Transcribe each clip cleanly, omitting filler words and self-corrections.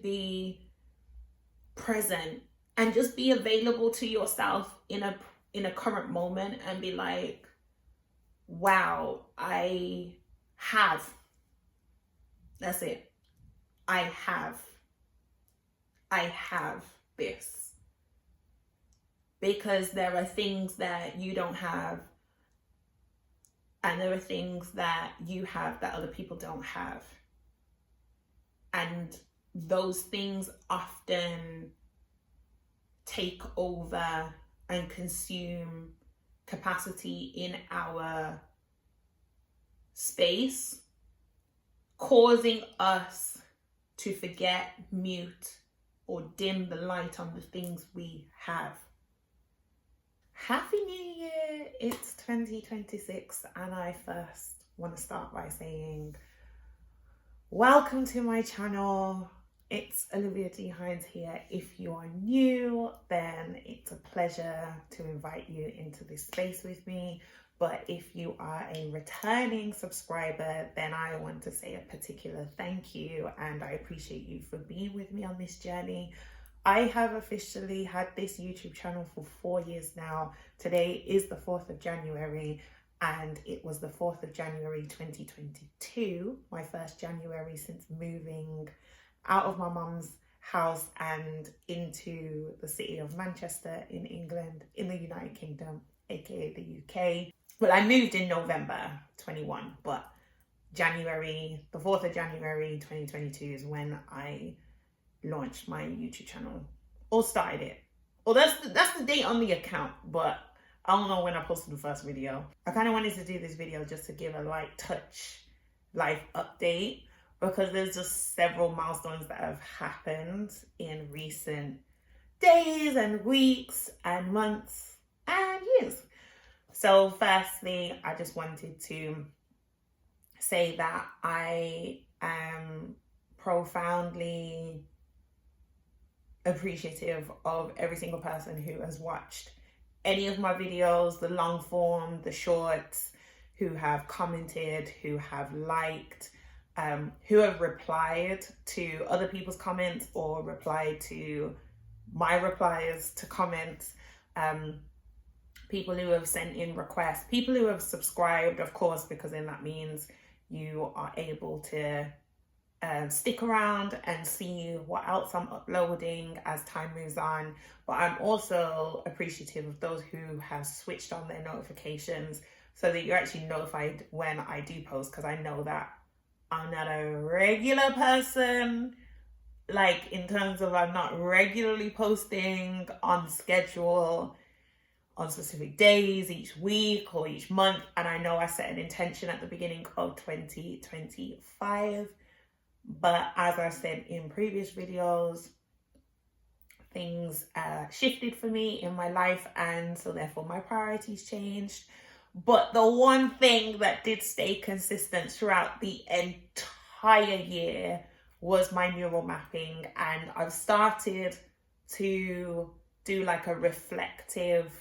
be present and just be available to yourself in a current moment and be like, wow, I have. That's it. I have this. Because there are things that you don't have, and there are things that you have that other people don't have. And those things often take over and consume capacity in our space, causing us to forget, mute, or dim the light on the things we have. Happy New Year! It's 2026, and I first want to start by saying welcome to my channel. It's Olivia Hinds here. If you are new, then it's a pleasure to invite you into this space with me. But if you are a returning subscriber, then I want to say a particular thank you, and I appreciate you for being with me on this journey. I have officially had this YouTube channel for 4 years now. Today is the 4th of January, and it was the 4th of January 2022, my first January since moving out of my mum's house and into the city of Manchester in England, in the United Kingdom, aka the UK. Well, I moved in November 21, but January, the 4th of January 2022 is when I launched my YouTube channel, or started it. Well, that's the date on the account, but I don't know when I posted the first video. I kind of wanted to do this video just to give a light touch life update, because there's just several milestones that have happened in recent days and weeks and months and years. So firstly, I just wanted to say that I am profoundly appreciative of every single person who has watched any of my videos, the long form, the shorts, who have commented, who have liked, who have replied to other people's comments or replied to my replies to comments, people who have sent in requests, people who have subscribed, of course, because then that means you are able to stick around and see what else I'm uploading as time moves on. But I'm also appreciative of those who have switched on their notifications so that you're actually notified when I do post, because I know that I'm not a regular person, like in terms of I'm not regularly posting on schedule on specific days each week or each month. And I know I set an intention at the beginning of 2025. But as I said in previous videos, things shifted for me in my life, and so therefore my priorities changed. But the one thing that did stay consistent throughout the entire year was my neural mapping, and I've started to do like a reflective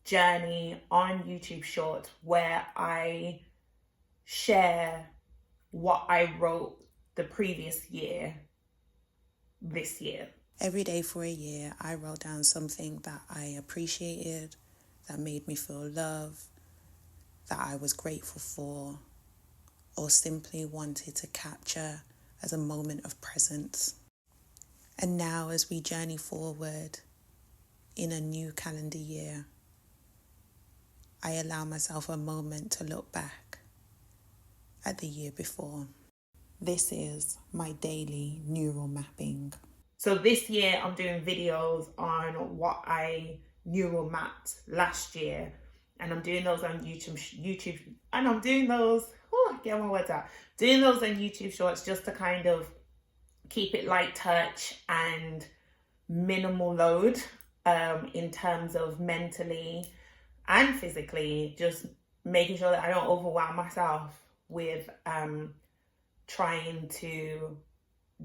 journey on YouTube Shorts where I share what I wrote the previous year, this year. Every day for a year, I wrote down something that I appreciated, that made me feel love, that I was grateful for, or simply wanted to capture as a moment of presence. And now, as we journey forward in a new calendar year, I allow myself a moment to look back at the year before. This is my daily neural mapping. So this year I'm doing videos on what I neural mapped last year, and I'm doing those on YouTube, and I'm doing those, get my words out, doing those on YouTube Shorts just to kind of keep it light touch and minimal load in terms of mentally and physically, just making sure that I don't overwhelm myself with trying to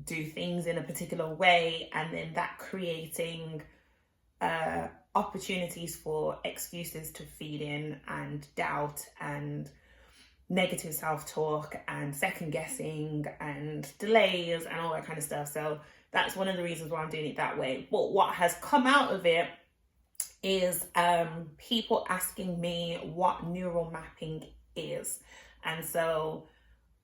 do things in a particular way, and then that creating opportunities for excuses to feed in, and doubt and negative self-talk and second guessing and delays and all that kind of stuff. So That's one of the reasons why I'm doing it that way. But what has come out of it is people asking me what neural mapping is. And so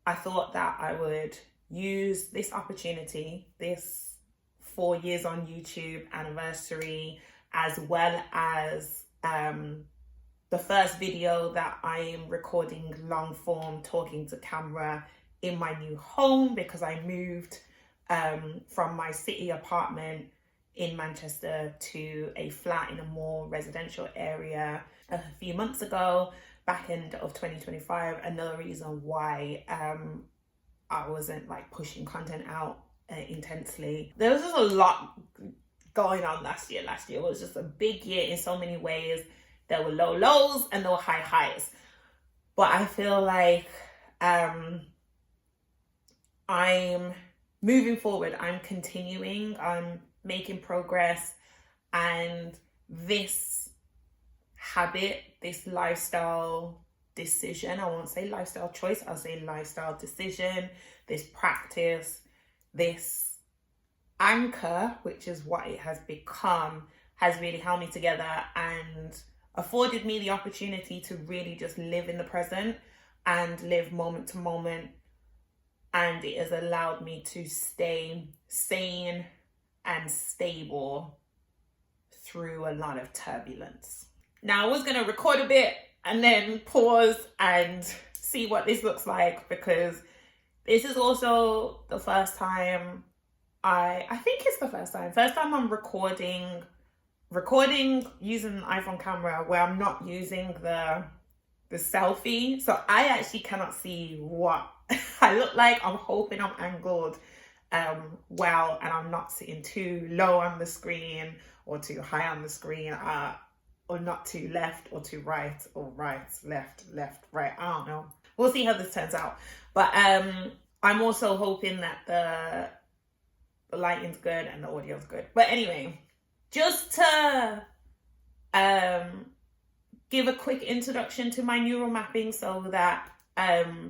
I thought that I would use this opportunity, this 4 years on YouTube anniversary, as well as the first video that I am recording long form, talking to camera in my new home, because I moved from my city apartment in Manchester to a flat in a more residential area a few months ago, back end of 2025. Another reason why I wasn't like pushing content out intensely. There was just a lot going on last year. Last year was just a big year in so many ways. There were low lows and there were high highs. But I feel like I'm moving forward. I'm continuing. I'm making progress. And this habit, this lifestyle decision, I won't say lifestyle choice, I'll say lifestyle decision, this practice, this anchor, which is what it has become, has really held me together and afforded me the opportunity to really just live in the present and live moment to moment. And it has allowed me to stay sane and stable through a lot of turbulence. Now, I was going to record a bit and then pause and see what this looks like, because this is also the first time I think it's the first time I'm recording using an iPhone camera where I'm not using the selfie. So I actually cannot see what I look like. I'm hoping I'm angled well, and I'm not sitting too low on the screen or too high on the screen, or not too left or too right, or right, left, right. I don't know. We'll see how this turns out. But I'm also hoping that the lighting's good and the audio's good. But anyway, just to give a quick introduction to my neural mapping, so that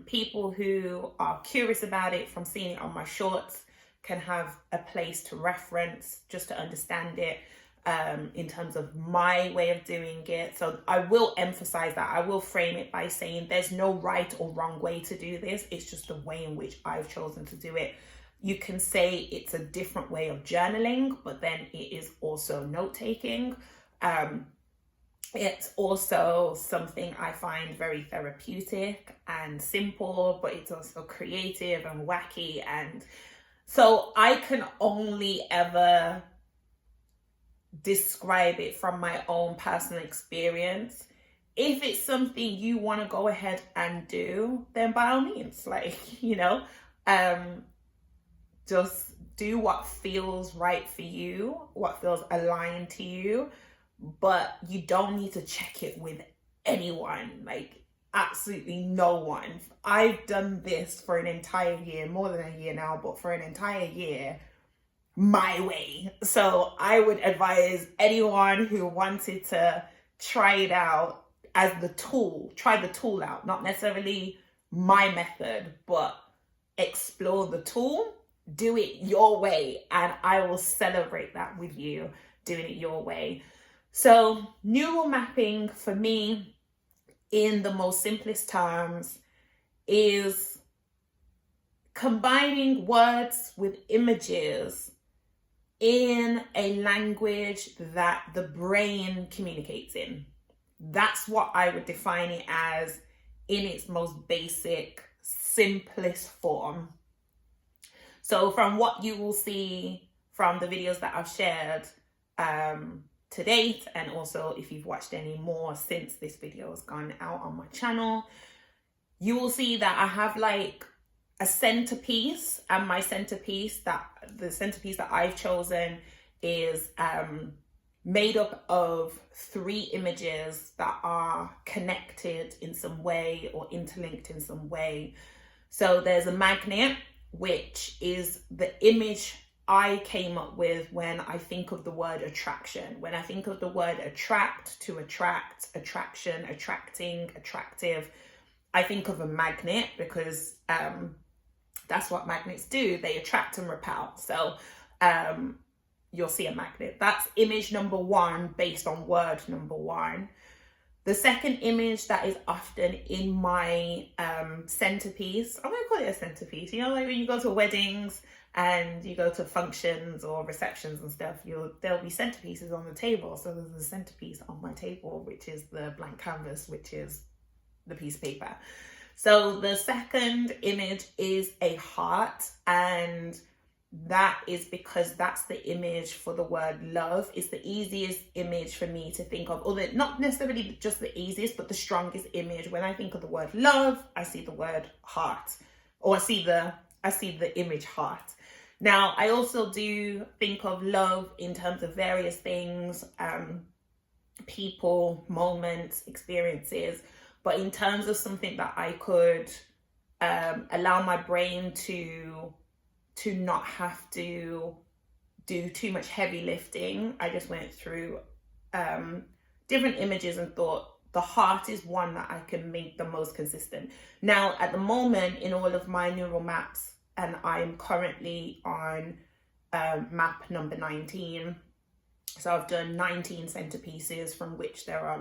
people who are curious about it from seeing it on my shorts can have a place to reference, just to understand it in terms of my way of doing it. So I will emphasize that. I will frame it by saying there's no right or wrong way to do this. It's just the way in which I've chosen to do it. You can say it's a different way of journaling, but then it is also note-taking. It's also something I find very therapeutic and simple, but it's also creative and wacky. And so I can only ever describe it from my own personal experience. If it's something you want to go ahead and do, then by all means, just do what feels right for you, what feels aligned to you. But you don't need to check it with anyone, like absolutely no one. I've done this for an entire year, more than a year now, but for an entire year, my way. So I would advise anyone who wanted to try it out as the tool, try the tool out, not necessarily my method, but explore the tool, do it your way, and I will celebrate that with you, doing it your way. So neural mapping for me, in the most simplest terms, is combining words with images in a language that the brain communicates in. That's what I would define it as in its most basic, simplest form. So from what you will see from the videos that I've shared to date, and also if you've watched any more since this video has gone out on my channel, you will see that I have like a centerpiece, and my centerpiece, the centerpiece that I've chosen is made up of 3 images that are connected in some way or interlinked in some way. So there's a magnet, which is the image I came up with when I think of the word attraction. When I think of the word attract, to attract, attraction, attracting, attractive, I think of a magnet, because that's what magnets do. They attract and repel. So you'll see a magnet. That's image number one based on word number one. The second image that is often in my centerpiece, I'm going to call it a centerpiece. You know, like when you go to weddings and you go to functions or receptions and stuff, there'll be centerpieces on the table. So there's a centerpiece on my table, which is the blank canvas, which is the piece of paper. So the second image is a heart, and that is because that's the image for the word love. It's the easiest image for me to think of, or not necessarily just the easiest, but the strongest image. When I think of the word love, I see the word heart, or I see the image heart. Now, I also do think of love in terms of various things, people, moments, experiences, but in terms of something that I could allow my brain to not have to do too much heavy lifting, I just went through different images and thought the heart is one that I can make the most consistent. Now, at the moment, in all of my neural maps, and I'm currently on map number 19. So I've done 19 centerpieces, from which there are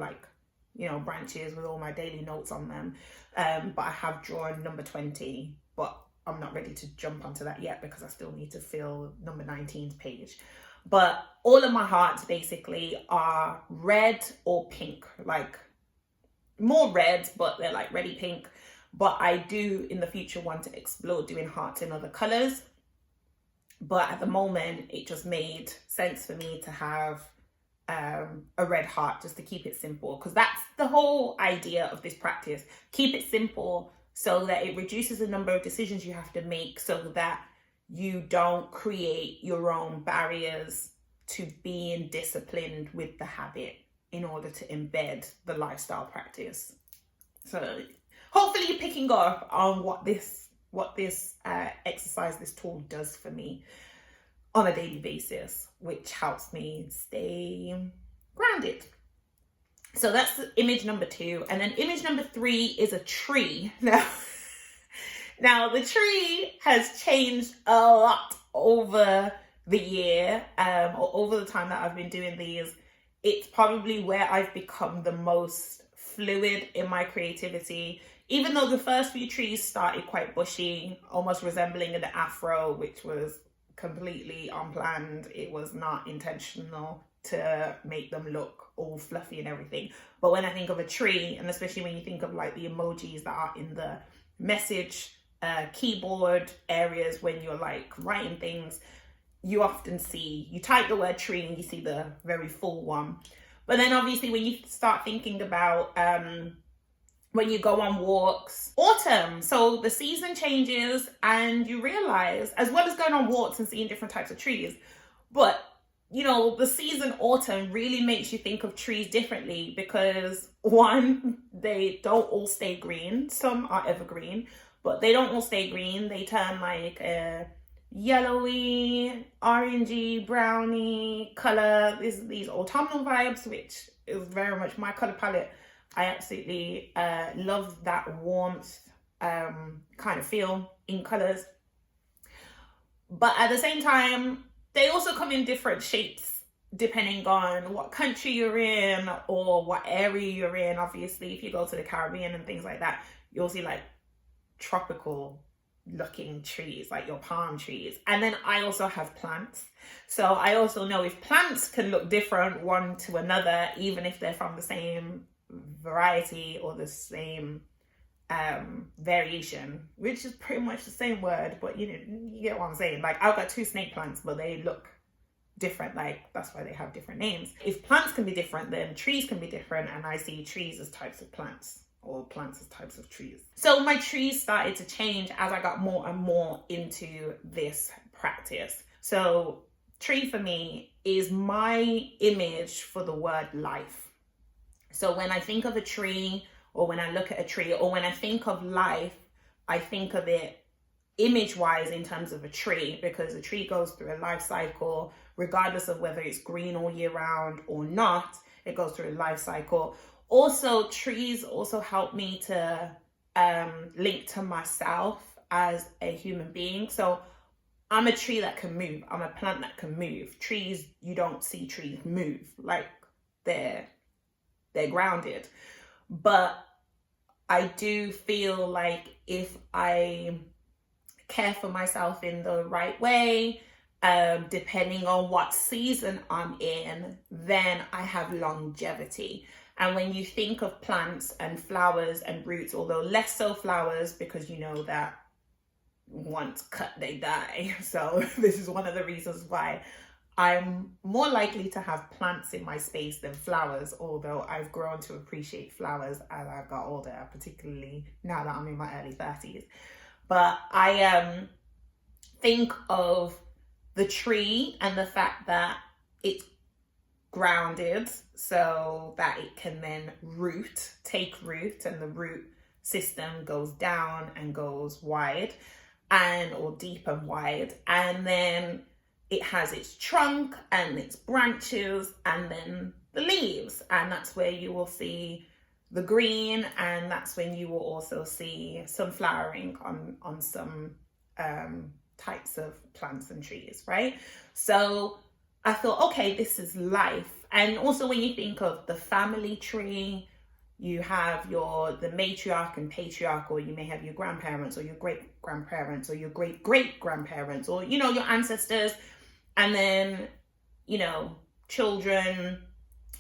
branches with all my daily notes on them. But I have drawn number 20, but I'm not ready to jump onto that yet because I still need to fill number 19's page. But all of my hearts basically are red or pink, like more red, but they're like reddy pink. But I do in the future want to explore doing hearts in other colors. But at the moment, it just made sense for me to have a red heart, just to keep it simple, because that's the whole idea of this practice. Keep it simple so that it reduces the number of decisions you have to make, so that you don't create your own barriers to being disciplined with the habit in order to embed the lifestyle practice. So hopefully you're picking up on what this exercise, this tool does for me on a daily basis, which helps me stay grounded. So that's image number 2. And then image number 3 is a tree. Now the tree has changed a lot over the year, or over the time that I've been doing these. It's probably where I've become the most fluid in my creativity. Even though the first few trees started quite bushy, almost resembling an afro, which was completely unplanned. It was not intentional to make them look all fluffy and everything. But when I think of a tree, and especially when you think of like the emojis that are in the message keyboard areas when you're like writing things, you often see, you type the word tree and you see the very full one. But then obviously when you start thinking about when you go on walks, autumn, so the season changes and you realize, as well as going on walks and seeing different types of trees, but you know, the season autumn really makes you think of trees differently, because one, they don't all stay green. Some are evergreen, but they don't all stay green. They turn like a yellowy, orangey, browny color. These autumnal vibes, which is very much my color palette. I absolutely love that warmth kind of feel in colors. But at the same time, they also come in different shapes depending on what country you're in or what area you're in. Obviously, if you go to the Caribbean and things like that, you'll see like tropical looking trees, like your palm trees. And then I also have plants. So I also know if plants can look different one to another, even if they're from the same variety or the same variation, which is pretty much the same word, but you know, you get what I'm saying. Like I've got 2 snake plants, but they look different. Like that's why they have different names. If plants can be different, then trees can be different, and I see trees as types of plants, or plants as types of trees. So my trees started to change as I got more and more into this practice. So tree for me is my image for the word life. So when I think of a tree, or when I look at a tree, or when I think of life, I think of it image-wise in terms of a tree, because a tree goes through a life cycle, regardless of whether it's green all year round or not, it goes through a life cycle. Also, trees also help me to link to myself as a human being. So I'm a tree that can move. I'm a plant that can move. Trees, you don't see trees move. Like they're grounded. But I do feel like if I care for myself in the right way, depending on what season I'm in, then I have longevity. And when you think of plants and flowers and roots, although less so flowers, because you know that once cut, they die. So this is one of the reasons why I'm more likely to have plants in my space than flowers, although I've grown to appreciate flowers as I've got older, particularly now that I'm in my early 30s. But I think of the tree and the fact that it's grounded so that it can then take root, and the root system goes down and goes wide or deep and wide. And then it has its trunk and its branches and then the leaves. And that's where you will see the green, and that's when you will also see some flowering on some types of plants and trees, right? So I thought, okay, this is life. And also when you think of the family tree, you have the matriarch and patriarch, or you may have your grandparents or your great grandparents or your great great grandparents, or your ancestors, and then children,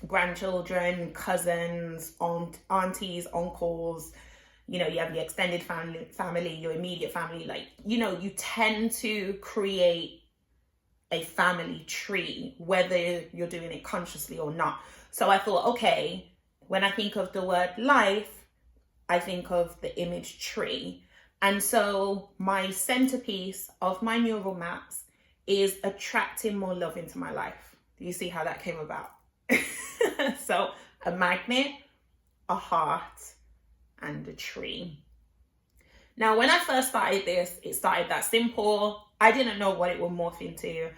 grandchildren, cousins, aunties, uncles. You have your extended family, your immediate family. Like you tend to create a family tree, whether you're doing it consciously or not. So I thought, okay, when I think of the word life, I think of the image tree. And so my centerpiece of my neural maps is attracting more love into my life. Do you see how that came about? So a magnet, a heart, and a tree. Now, when I first started this, it started that simple. I didn't know what it would morph into.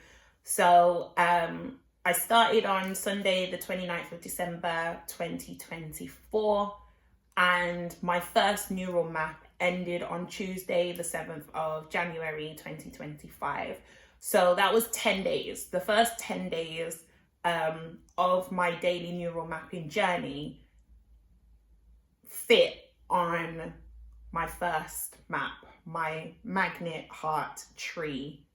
So I started on Sunday, the 29th of December, 2024. And my first neural map ended on Tuesday, the 7th of January, 2025. So that was 10 days. The first 10 days of my daily neural mapping journey fit on my first map, my magnet heart tree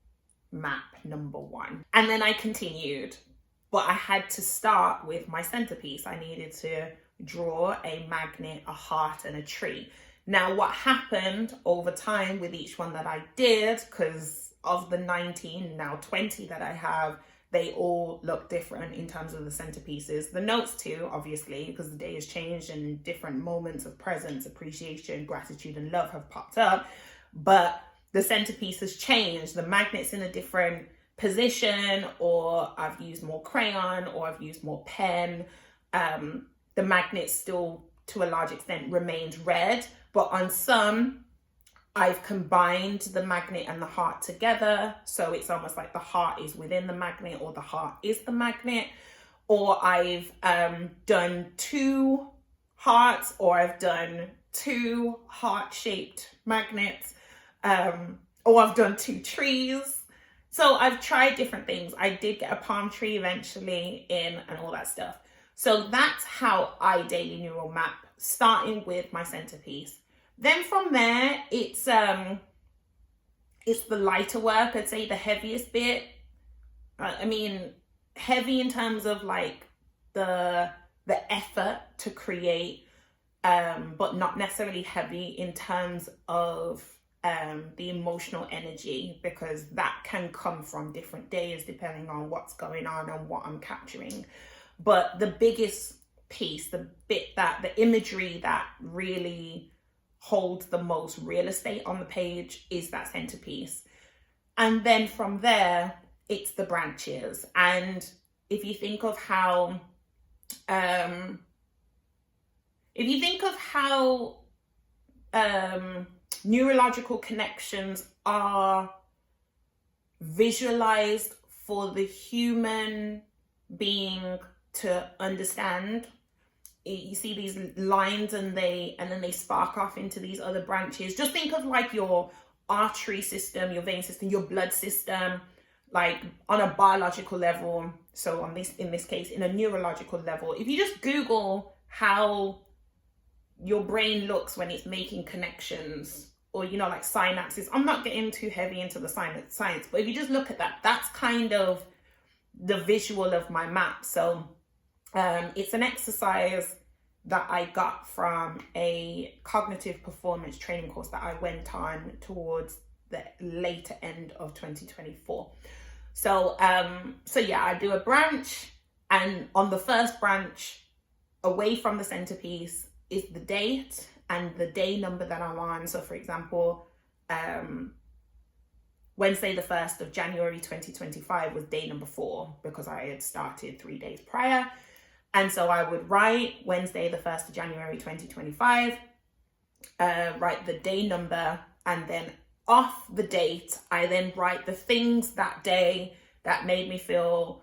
map number 1. And then I continued, but I had to start with my centerpiece. I needed to draw a magnet, a heart, and a tree. Now, what happened over time with each one that I did, because of the 19, now 20 that I have, they all look different in terms of the centerpieces. The notes too, obviously, because the day has changed and different moments of presence, appreciation, gratitude, and love have popped up. But the centerpiece has changed. The magnet's in a different position, or I've used more crayon, or I've used more pen. The magnet still, to a large extent, remains red, but on some, I've combined the magnet and the heart together. So it's almost like the heart is within the magnet, or the heart is the magnet. Or I've done 2 hearts, or I've done 2 heart-shaped magnets, or I've done 2 trees. So I've tried different things. I did get a palm tree eventually in and all that stuff. So that's how I daily neural map, starting with my centerpiece. Then from there, it's the lighter work. I'd say the heaviest bit. I mean, heavy in terms of like the effort to create, but not necessarily heavy in terms of the emotional energy, because that can come from different days depending on what's going on and what I'm capturing. But the biggest piece, the imagery that really holds the most real estate on the page is that centerpiece. And then from there, it's the branches. And if you think of how neurological connections are visualized for the human being to understand, you see these lines and then they spark off into these other branches. Just think of like your artery system, your vein system, your blood system, like on a biological level. So in this case, in a neurological level, if you just Google how your brain looks when it's making connections, or, you know, like synapses. I'm not getting too heavy into the science, but if you just look at that, that's kind of the visual of my map. So it's an exercise that I got from a cognitive performance training course that I went on towards the later end of 2024. So yeah, I do a branch, and on the first branch, away from the centerpiece, is the date and the day number that I'm on. So for example, Wednesday the 1st of January 2025 was day number 4, because I had started 3 days prior. And so I would write Wednesday the 1st of January 2025, write the day number, and then off the date, I then write the things that day that made me feel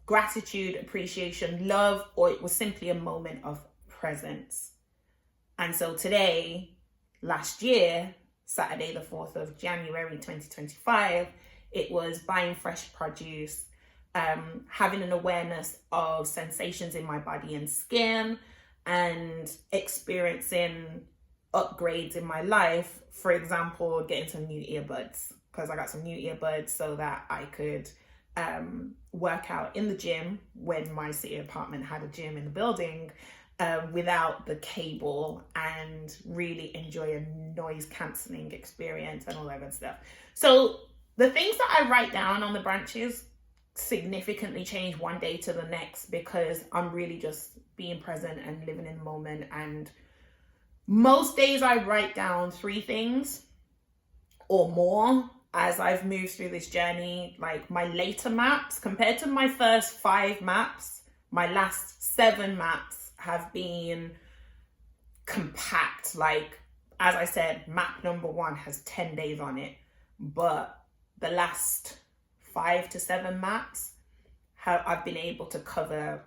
gratitude, appreciation, love, or it was simply a moment of presence. And so today, last year, Saturday the 4th of January 2025, it was buying fresh produce, having an awareness of sensations in my body and skin, and experiencing upgrades in my life. For example, getting some new earbuds, because I got some new earbuds so that I could work out in the gym when my city apartment had a gym in the building, without the cable, and really enjoy a noise cancelling experience and all that good stuff. So the things that I write down on the branches significantly change one day to the next, because I'm really just being present and living in the moment. And most days I write down 3 things or more. As I've moved through this journey, like my later maps, compared to my first 5 maps, my last 7 maps have been compact. Like, as I said, map number 1 has 10 days on it, but the last 5 to 7 maps, I've been able to cover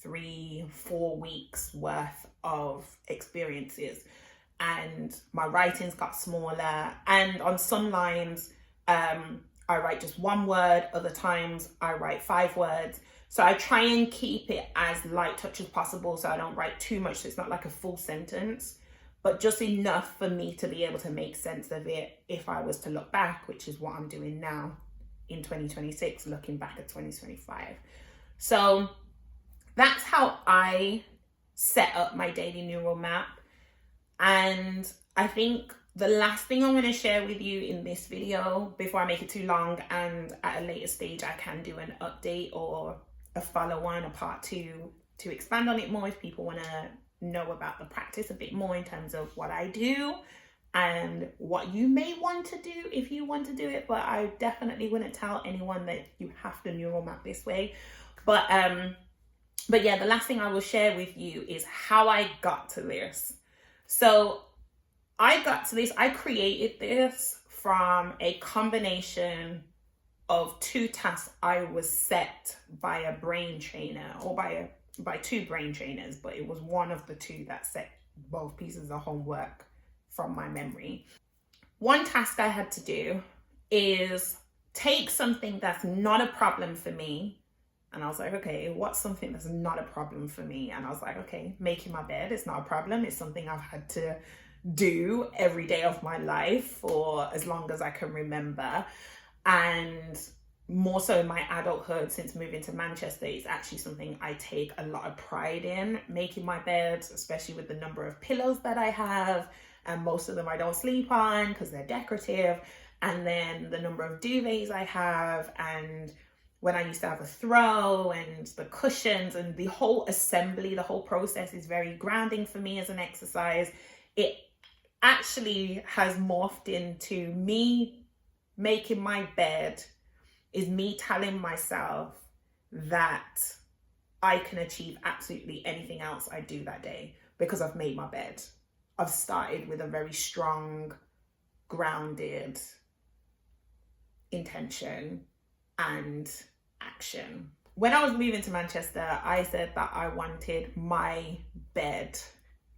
3-4 weeks worth of experiences. And my writing's got smaller, and on some lines I write just 1 word, other times I write 5 words. So I try and keep it as light touch as possible, so I don't write too much, so it's not like a full sentence, but just enough for me to be able to make sense of it if I was to look back, which is what I'm doing now in 2026, looking back at 2025. So that's how I set up my daily neural map. And I think the last thing I'm going to share with you in this video, before I make it too long, and at a later stage I can do an update or a follow-on, a part 2, to expand on it more if people want to know about the practice a bit more in terms of what I do and what you may want to do if you want to do it. But I definitely wouldn't tell anyone that you have to neural map this way. But yeah, the last thing I will share with you is how I got to this. So I created this from a combination of 2 tasks I was set by a brain trainer, or by 2 brain trainers, but it was one of the 2 that set both pieces of homework from my memory. One task I had to do is take something that's not a problem for me. And I was like, okay, what's something that's not a problem for me? And I was like, okay, making my bed, it's not a problem. It's something I've had to do every day of my life for as long as I can remember. And more so in my adulthood, since moving to Manchester, it's actually something I take a lot of pride in, making my bed, especially with the number of pillows that I have. And most of them I don't sleep on because they're decorative. And then the number of duvets I have, and when I used to have a throw, and the cushions, and the whole assembly, the whole process is very grounding for me as an exercise. It actually has morphed into me making my bed is me telling myself that I can achieve absolutely anything else I do that day because I've made my bed. I've started with a very strong, grounded intention and action. When I was moving to Manchester, I said that I wanted my bed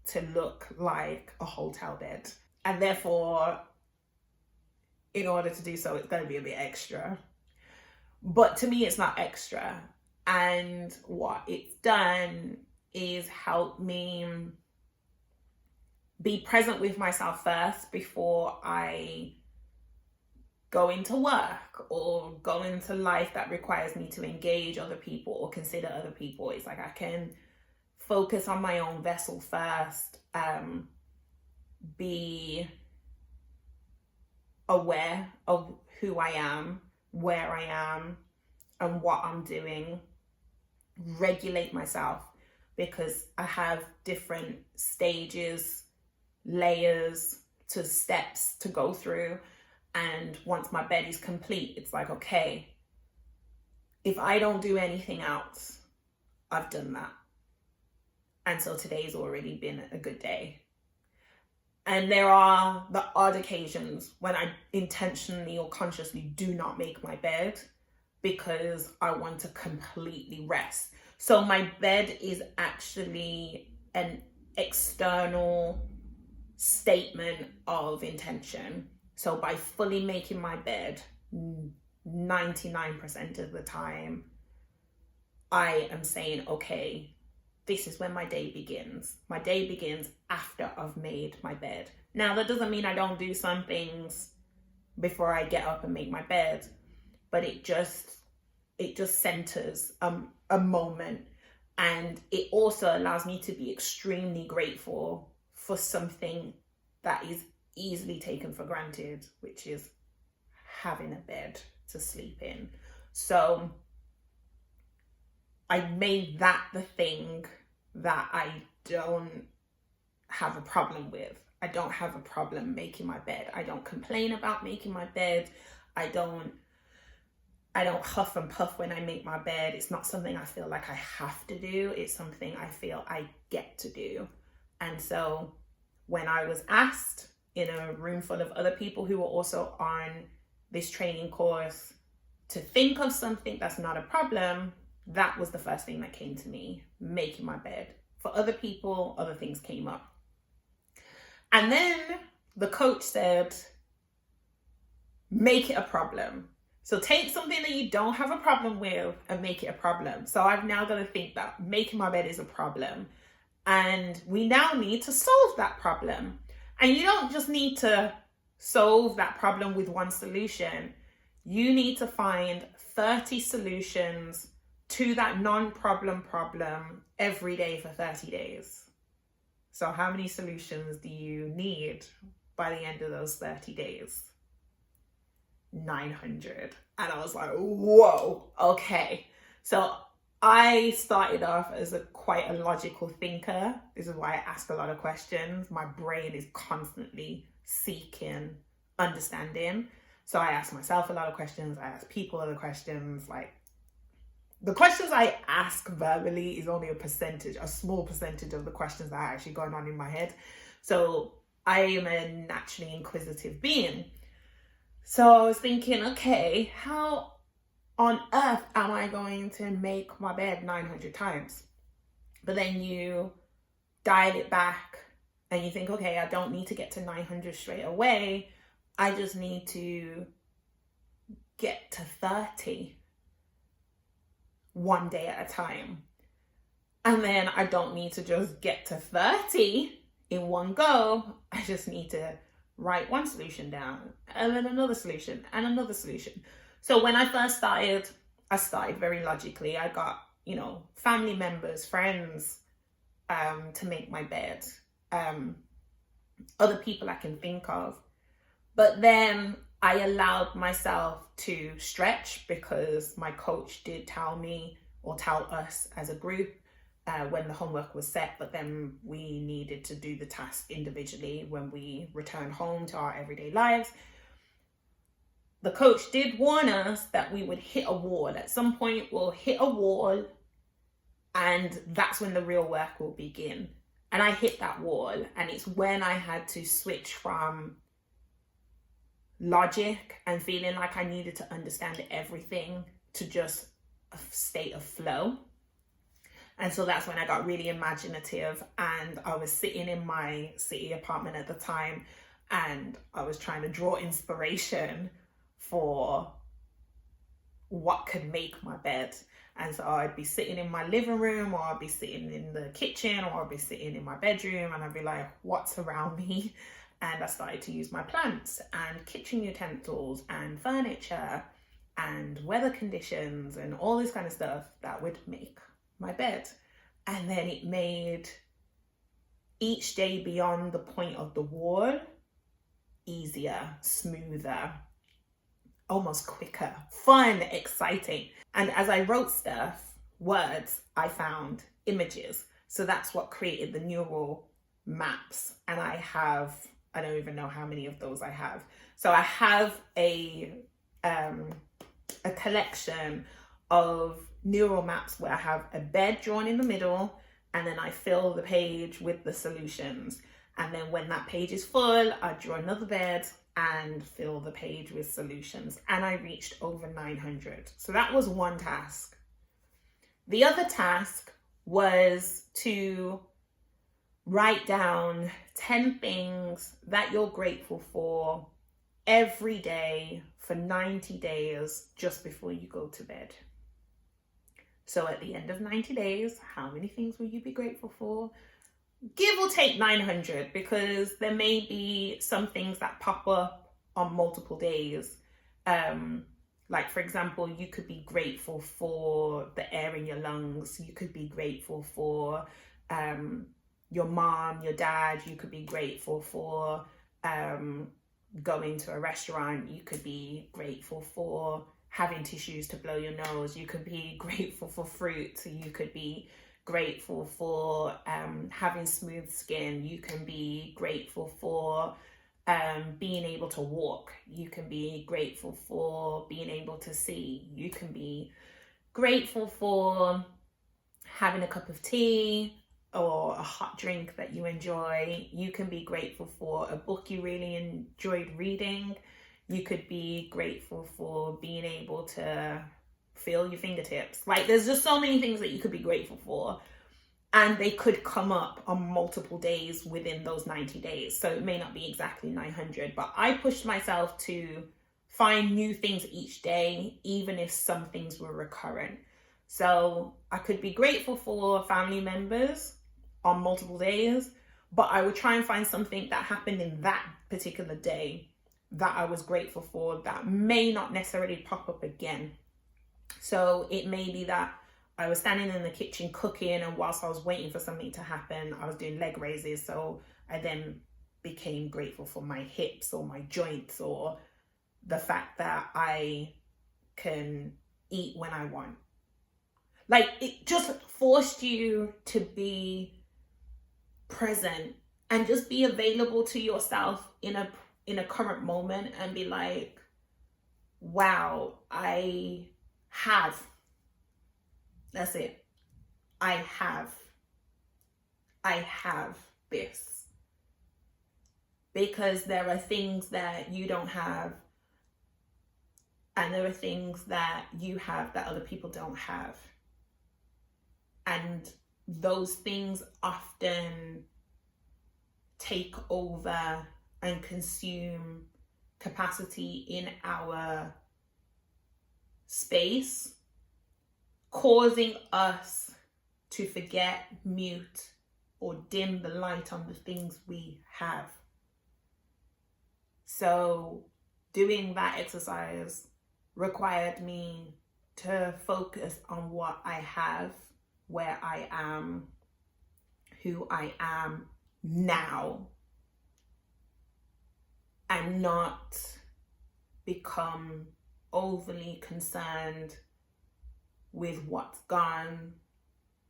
to look like a hotel bed. And therefore, in order to do so, it's going to be a bit extra. But to me, it's not extra. And what it's done is help me be present with myself first before I go into work or go into life that requires me to engage other people or consider other people. It's like I can focus on my own vessel first, be aware of who I am, where I am, and what I'm doing, regulate myself, because I have different stages, layers to steps to go through. And once my bed is complete, it's like, okay, if I don't do anything else, I've done that. And so today's already been a good day. And there are the odd occasions when I intentionally or consciously do not make my bed because I want to completely rest. So my bed is actually an external statement of intention. So by fully making my bed 99% of the time, I am saying, okay, this is when my day begins. My day begins after I've made my bed. Now, that doesn't mean I don't do some things before I get up and make my bed, but it just centers a moment. And it also allows me to be extremely grateful for something that is easily taken for granted, which is having a bed to sleep in. So I made that the thing that I don't have a problem with. I don't have a problem making my bed. I don't complain about making my bed. I don't huff and puff when I make my bed. It's not something I feel like I have to do. It's something I feel I get to do. And so when I was asked in a room full of other people who were also on this training course to think of something that's not a problem, that was the first thing that came to me, making my bed. For other people, other things came up. And then the coach said, make it a problem. So take something that you don't have a problem with and make it a problem. So I've now got to think that making my bed is a problem. And we now need to solve that problem. And you don't just need to solve that problem with one solution. You need to find 30 solutions to that non-problem problem every day for 30 days. So how many solutions do you need by the end of those 30 days? 900. And I was like, whoa, okay. So I started off as quite a logical thinker. This is why I ask a lot of questions. My brain is constantly seeking understanding. So I ask myself a lot of questions. I ask people other questions. Like, the questions I ask verbally is only a small percentage of the questions that are actually going on in my head. So I am a naturally inquisitive being. So I was thinking, okay, how on earth am I going to make my bed 900 times? But then you dial it back and you think, okay, I don't need to get to 900 straight away. I just need to get to 30 one day at a time. And then I don't need to just get to 30 in one go. I just need to write one solution down and then another solution and another solution. So when I first started, I started very logically. I got, family members, friends, to make my bed, other people I can think of. But then I allowed myself to stretch because my coach did tell me, or tell us as a group, when the homework was set, but then we needed to do the task individually when we return home to our everyday lives. The coach did warn us that we would hit a wall. At some point, we'll hit a wall, and that's when the real work will begin. And I hit that wall, and it's when I had to switch from logic and feeling like I needed to understand everything to just a state of flow. And so that's when I got really imaginative, and I was sitting in my city apartment at the time, and I was trying to draw inspiration for what could make my bed. And so I'd be sitting in my living room, or I'd be sitting in the kitchen, or I'd be sitting in my bedroom, and I'd be like, what's around me? And I started to use my plants and kitchen utensils and furniture and weather conditions and all this kind of stuff that would make my bed. And then it made each day beyond the point of the wall easier, smoother, almost quicker, fun, exciting. And as I wrote stuff, words, I found images. So that's what created the neural maps. And I don't even know how many of those I have. So I have a collection of neural maps where I have a bed drawn in the middle, and then I fill the page with the solutions. And then when that page is full, I draw another bed and fill the page with solutions. And I reached over 900. So that was one task. The other task was to write down 10 things that you're grateful for every day for 90 days just before you go to bed. So at the end of 90 days, how many things will you be grateful for? Give or take 900, because there may be some things that pop up on multiple days. Like, for example, you could be grateful for the air in your lungs. You could be grateful for your mom, your dad. You could be grateful for going to a restaurant. You could be grateful for having tissues to blow your nose. You could be grateful for fruit. You could be grateful for having smooth skin. You can be grateful for being able to walk. You can be grateful for being able to see. You can be grateful for having a cup of tea or a hot drink that you enjoy. You can be grateful for a book you really enjoyed reading. You could be grateful for being able to feel your fingertips. Like, there's just so many things that you could be grateful for, and they could come up on multiple days within those 90 days. So it may not be exactly 900, but I pushed myself to find new things each day, even if some things were recurrent. So I could be grateful for family members on multiple days, but I would try and find something that happened in that particular day that I was grateful for that may not necessarily pop up again. So it may be that I was standing in the kitchen cooking, and whilst I was waiting for something to happen, I was doing leg raises. So I then became grateful for my hips or my joints, or the fact that I can eat when I want. Like, it just forced you to be present and just be available to yourself in a current moment, and be like, wow, I have. That's it. I have this. Because there are things that you don't have, and there are things that you have that other people don't have. And those things often take over and consume capacity in our space, causing us to forget, mute, or dim the light on the things we have. So doing that exercise required me to focus on what I have, where I am, who I am now, and not become overly concerned with what's gone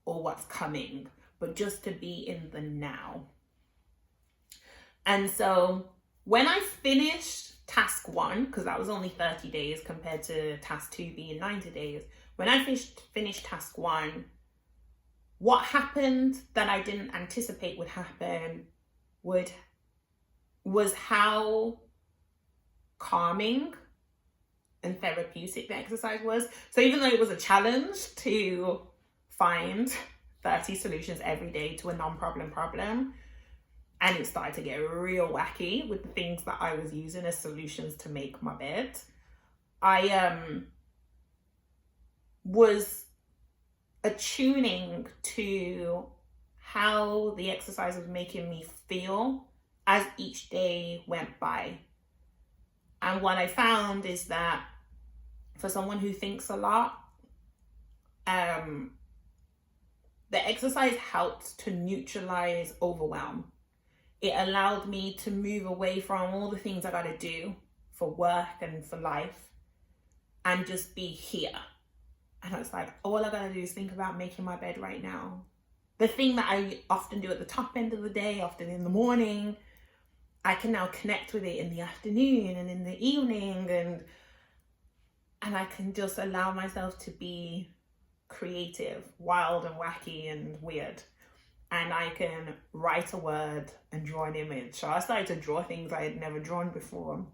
or what's coming, but just to be in the now. And so when I finished task 1, because that was only 30 days compared to task 2 being 90 days, when I finished task 1, what happened that I didn't anticipate would happen was how calming and therapeutic the exercise was. So even though it was a challenge to find 30 solutions every day to a non-problem problem, and it started to get real wacky with the things that I was using as solutions to make my bed. I was attuning to how the exercise was making me feel as each day went by. And what I found is that for someone who thinks a lot, the exercise helped to neutralize overwhelm. It allowed me to move away from all the things I gotta do for work and for life and just be here. And it's like, all I gotta do is think about making my bed right now. The thing that I often do at the top end of the day, often in the morning, I can now connect with it in the afternoon and in the evening, and I can just allow myself to be creative, wild and wacky and weird. And I can write a word and draw an image. So I started to draw things I had never drawn before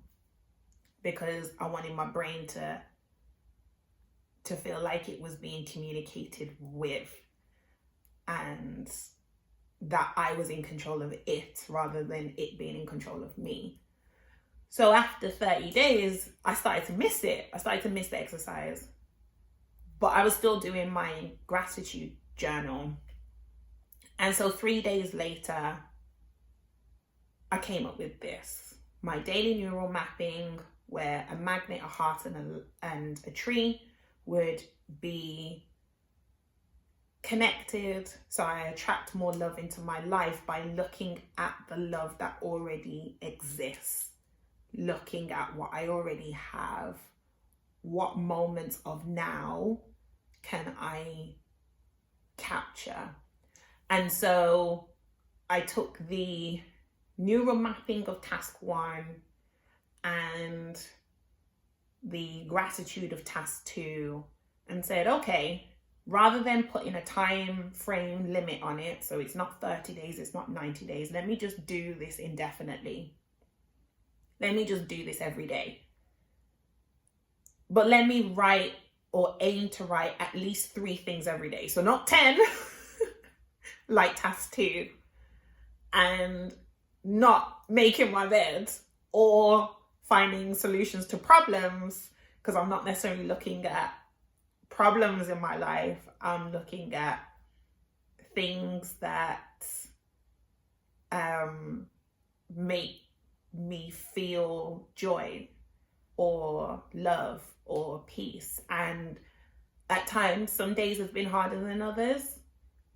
because I wanted my brain to feel like it was being communicated with, and that I was in control of it rather than it being in control of me. So after 30 days, I started to miss it. I started to miss the exercise. But I was still doing my gratitude journal. And so 3 days later, I came up with this. My daily neural mapping, where a magnet, a heart, and a tree would be connected, so I attract more love into my life by looking at the love that already exists, looking at what I already have. What moments of now can I capture? And so I took the neural mapping of task 1 and the gratitude of task 2 and said, okay, rather than putting a time frame limit on it, so it's not 30 days, it's not 90 days, let me just do this indefinitely. Let me just do this every day. But let me write or aim to write at least 3 things every day. So not 10, like task 2, and not making my bed or finding solutions to problems, because I'm not necessarily looking at problems in my life. I'm looking at things that make me feel joy or love or peace. And at times, some days have been harder than others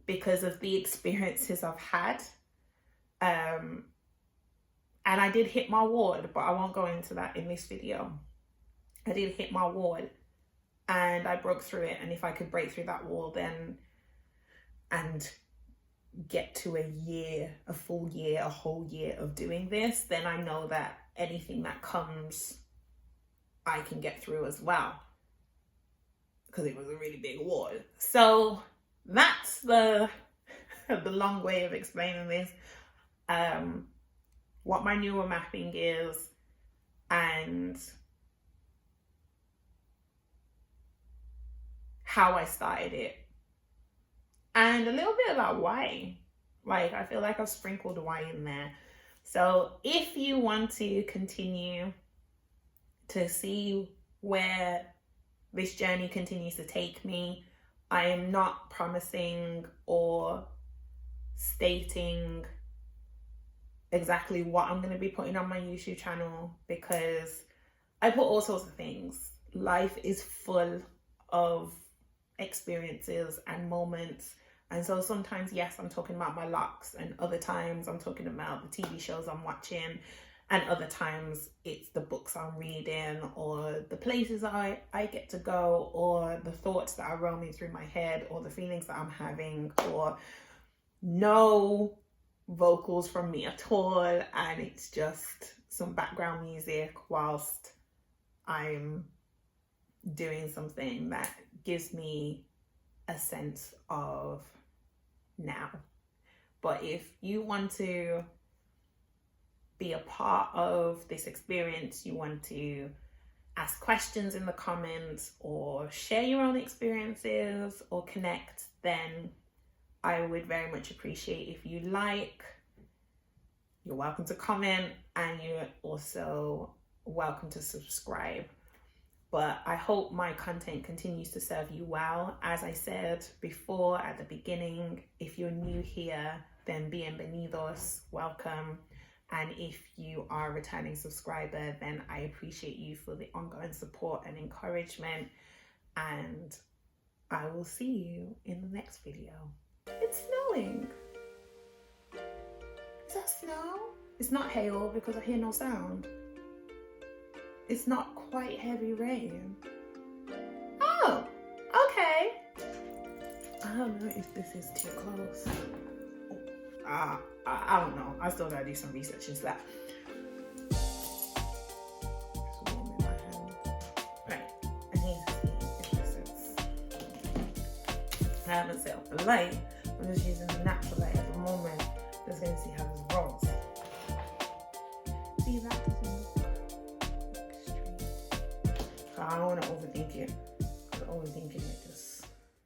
because of the experiences I've had. And I did hit my wall, but I won't go into that in this video. I did hit my wall and I broke through it. And if I could break through that wall then and get to a year, a full year, a whole year of doing this, then I know that anything that comes, I can get through as well, because it was a really big wall. So that's the long way of explaining this. What my neural mapping is and how I started it, and a little bit about why. Like, I feel like I've sprinkled why in there. So if you want to continue to see where this journey continues to take me, I am not promising or stating exactly what I'm going to be putting on my YouTube channel, because I put all sorts of things. Life is full of experiences and moments, and so sometimes, yes, I'm talking about my locs, and other times I'm talking about the TV shows I'm watching, and other times it's the books I'm reading, or the places I get to go, or the thoughts that are roaming through my head, or the feelings that I'm having, or no vocals from me at all, and it's just some background music whilst I'm doing something that gives me a sense of now. But if you want to be a part of this experience, you want to ask questions in the comments or share your own experiences or connect, then I would very much appreciate if you like, You're welcome to comment, and you're also welcome to subscribe. But I hope my content continues to serve you well. As I said before at the beginning, if you're new here, then bienvenidos, welcome. And if you are a returning subscriber, then I appreciate you for the ongoing support and encouragement. And I will see you in the next video. It's snowing. Is that snow? It's not hail because I hear no sound. It's not quite heavy rain. Oh, okay. I don't know if this is too close. I don't know. I still gotta do some research into that. Just warming my hands. Right, I need to see if this is. I haven't set up the light. I'm just using the natural light at the moment. Just gonna see how this rolls. See that doesn't look extreme. I don't want to overthink it.